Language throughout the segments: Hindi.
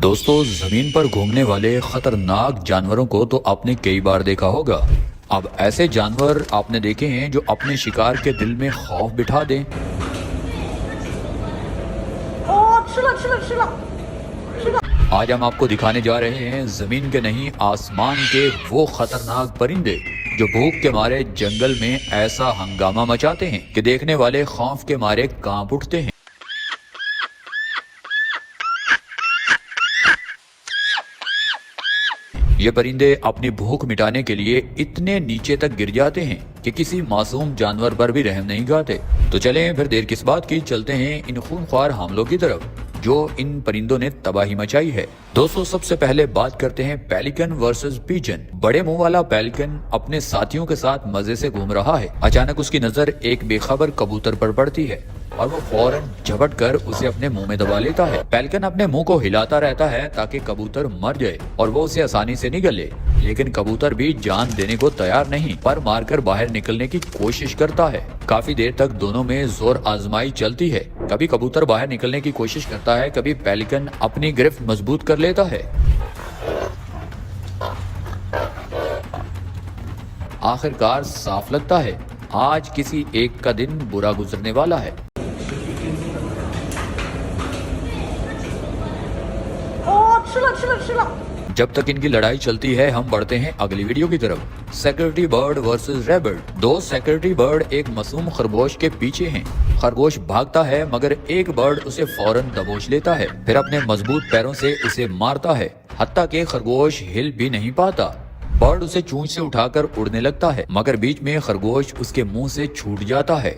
दोस्तों, जमीन पर घूमने वाले खतरनाक जानवरों को तो आपने कई बार देखा होगा। अब ऐसे जानवर आपने देखे हैं जो अपने शिकार के दिल में खौफ बिठा दें। आज हम आपको दिखाने जा रहे हैं जमीन के नहीं आसमान के वो खतरनाक परिंदे जो भूख के मारे जंगल में ऐसा हंगामा मचाते हैं कि देखने वाले खौफ के मारे कांप उठते हैं। ये परिंदे अपनी भूख मिटाने के लिए इतने नीचे तक गिर जाते हैं कि किसी मासूम जानवर पर भी रहम नहीं खाते। तो चलें फिर देर किस बात की, चलते हैं इन खूनख्वार हमलों की तरफ जो इन परिंदों ने तबाही मचाई है। दोस्तों, सबसे पहले बात करते हैं पेलिकन वर्सेस पिजन। बड़े मुंह वाला पेलिकन अपने साथियों के साथ मजे से घूम रहा है। अचानक उसकी नजर एक बेखबर कबूतर पर पड़ती है और वो फौरन झपट कर उसे अपने मुंह में दबा लेता है। पेलिकन अपने मुंह को हिलाता रहता है ताकि कबूतर मर जाए और वो उसे आसानी से निगले, लेकिन कबूतर भी जान देने को तैयार नहीं, पर मारकर बाहर निकलने की कोशिश करता है। काफी देर तक दोनों में जोर आजमाई चलती है। कभी कबूतर बाहर निकलने की कोशिश करता है, कभी पेलिकन अपनी गिरफ्त मजबूत कर लेता है। आखिरकार साफ लगता है आज किसी एक का दिन बुरा गुजरने वाला है। जब तक इनकी लड़ाई चलती है हम बढ़ते हैं अगली वीडियो की तरफ। Security bird versus rabbit. दो सिक्योरिटी बर्ड एक मासूम खरगोश के पीछे हैं। खरगोश भागता है मगर एक बर्ड उसे फौरन दबोच लेता है, फिर अपने मजबूत पैरों से उसे मारता है, हत्ता कि खरगोश हिल भी नहीं पाता। बर्ड उसे चोंच से उठाकर उड़ने लगता है मगर बीच में खरगोश उसके मुंह से छूट जाता है।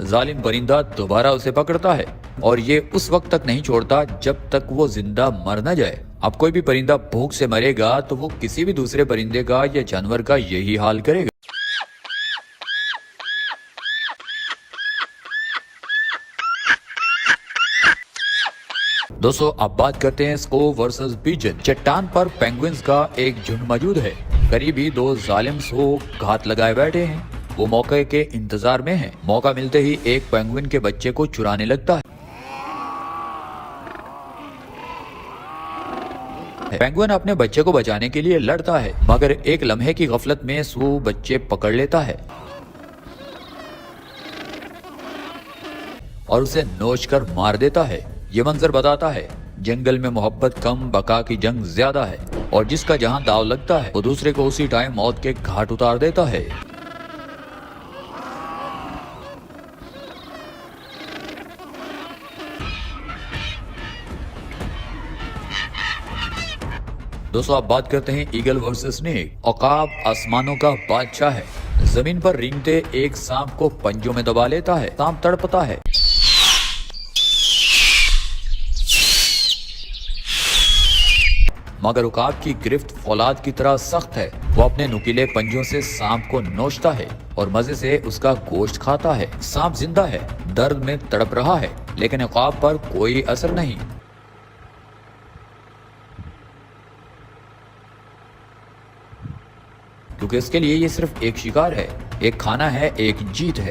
जालिम परिंदा दोबारा उसे पकड़ता है और ये उस वक्त तक नहीं छोड़ता जब तक वो जिंदा मर न जाए। अब कोई भी परिंदा भूख से मरेगा तो वो किसी भी दूसरे परिंदे का या जानवर का यही हाल करेगा। दोस्तों, अब बात करते हैं स्को वर्सेस पिजन। चट्टान पर पेंगुइन्स का एक झुंड मौजूद है। करीबी दो जालिम सो घात लगाए बैठे हैं। वो मौके के इंतजार में हैं। मौका मिलते ही एक पेंगुइन के बच्चे को चुराने लगता है। पेंगुइन अपने बच्चे को बचाने के लिए लड़ता है मगर एक लम्हे की गफलत में सो बच्चे पकड़ लेता है और उसे नोच कर मार देता है। ये मंजर बताता है जंगल में मोहब्बत कम, बका की जंग ज्यादा है और जिसका जहां दाव लगता है वो दूसरे को उसी टाइम मौत के घाट उतार देता है। दोस्तों, आप बात करते हैं ईगल वर्सेस स्नेक। औकाब आसमानों का बादशाह है। जमीन पर रेंगते एक सांप को पंजों में दबा लेता है। सांप तड़पता है मगर उकाब की गिरफ्त फौलाद की तरह सख्त है। वो अपने नुकीले पंजों से सांप को नोचता है और मजे से उसका गोश्त खाता है। सांप जिंदा है, दर्द में तड़प रहा है, लेकिन उकाब पर कोई असर नहीं। क्योंकि इसके लिए ये सिर्फ एक शिकार है, एक खाना है, एक जीत है।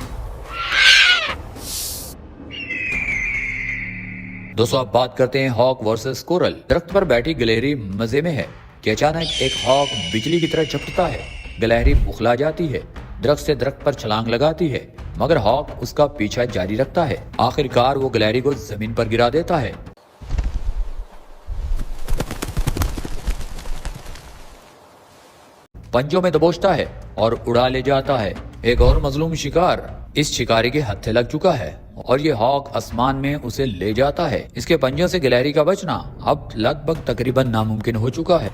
दोस्तों, आप बात करते हैं हॉक वर्सेस कोरल। दरख्त पर बैठी गिलहरी मजे में है कि अचानक एक हॉक बिजली की तरह झपटता है। गिलहरी बुखला जाती है, दरख्त से दरख्त पर छलांग लगाती है मगर हॉक उसका पीछा जारी रखता है। आखिरकार वो गिलहरी को जमीन पर गिरा देता है। पंजों में दबोचता है और उड़ा ले जाता है। एक और मजलूम शिकार इस शिकारी के हत्थे लग चुका है और ये हॉक आसमान में उसे ले जाता है। इसके पंजों से गिलहरी का बचना अब लगभग तकरीबन नामुमकिन हो चुका है।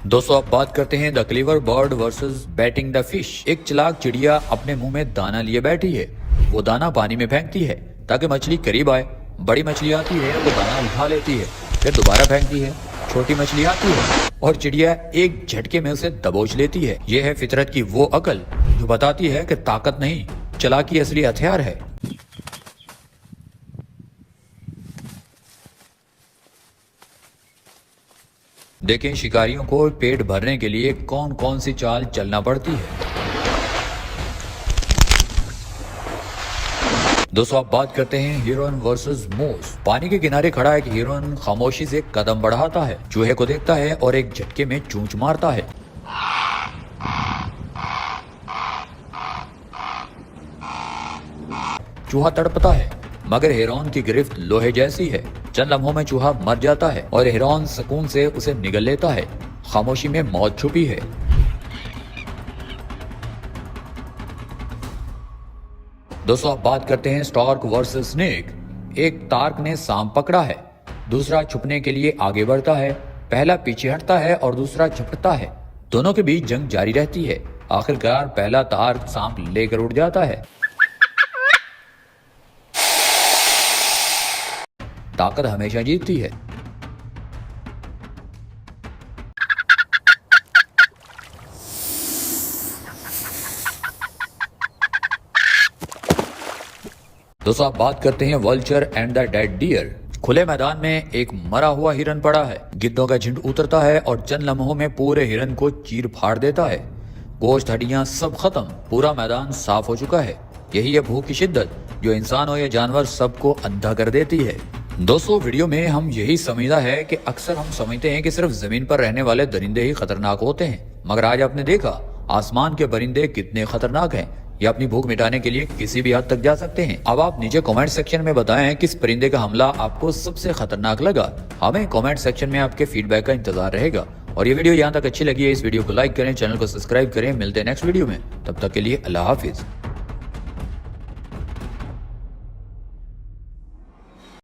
दोस्तों, अब बात करते हैं the clever bird versus batting the fish. एक चालाक चिड़िया अपने मुंह में दाना लिए बैठी है। वो दाना पानी में फेंकती है ताकि मछली करीब आए। बड़ी मछली आती है तो दाना उठा लेती है, फिर दोबारा फेंकती है। छोटी मछली आती है और चिड़िया एक झटके में उसे दबोच लेती है। यह है फितरत की वो अकल जो बताती है कि ताकत नहीं, चालाकी असली हथियार है। देखें शिकारियों को पेट भरने के लिए कौन कौन सी चाल चलना पड़ती है। दोस्तों आप बात करते हैं हिरन वर्सेस मूस। पानी के किनारे खड़ा एक हिरन खामोशी से कदम बढ़ाता है, चूहे को देखता है और एक झटके में चूंच मारता है। चूहा तड़पता है मगर हिरन की गिरफ्त लोहे जैसी है। चंद लम्हों में चूहा मर जाता है और हिरन सुकून से उसे निगल लेता है। खामोशी में मौत छुपी है। दोस्तों आप बात करते हैं स्टार्क वर्सेस स्नेक। एक तार्क ने सांप पकड़ा है, दूसरा छुपने के लिए आगे बढ़ता है। पहला पीछे हटता है और दूसरा झपटता है। दोनों के बीच जंग जारी रहती है। आखिरकार पहला तार्क सांप लेकर उड़ जाता है। ताकत हमेशा जीतती है। दोस्तों आप बात करते हैं vulture and the dead deer. खुले मैदान में एक मरा हुआ हिरन पड़ा है। गिद्धों का झुंड उतरता है और चंद लम्हों में पूरे हिरन को चीर फाड़ देता है। गोश्त हड्डियां सब खत्म, पूरा मैदान साफ हो चुका है। यही है भूख की शिद्दत जो इंसान हो या जानवर सबको अंधा कर देती है। दोस्तों वीडियो में हम यही समझा है कि अक्सर हम समझते हैं कि सिर्फ जमीन पर रहने वाले दरिंदे ही खतरनाक होते हैं, मगर आज आपने देखा आसमान के परिंदे कितने खतरनाक हैं। ये अपनी भूख मिटाने के लिए किसी भी हद तक जा सकते हैं। अब आप नीचे कमेंट सेक्शन में बताएं किस परिंदे का हमला आपको सबसे खतरनाक लगा। हमें कमेंट सेक्शन में आपके फीडबैक का इंतजार रहेगा। और ये वीडियो यहाँ तक अच्छी लगी है इस वीडियो को लाइक करें, चैनल को सब्सक्राइब करें। मिलते हैं नेक्स्ट वीडियो में, तब तक के लिए अल्लाह हाफिज।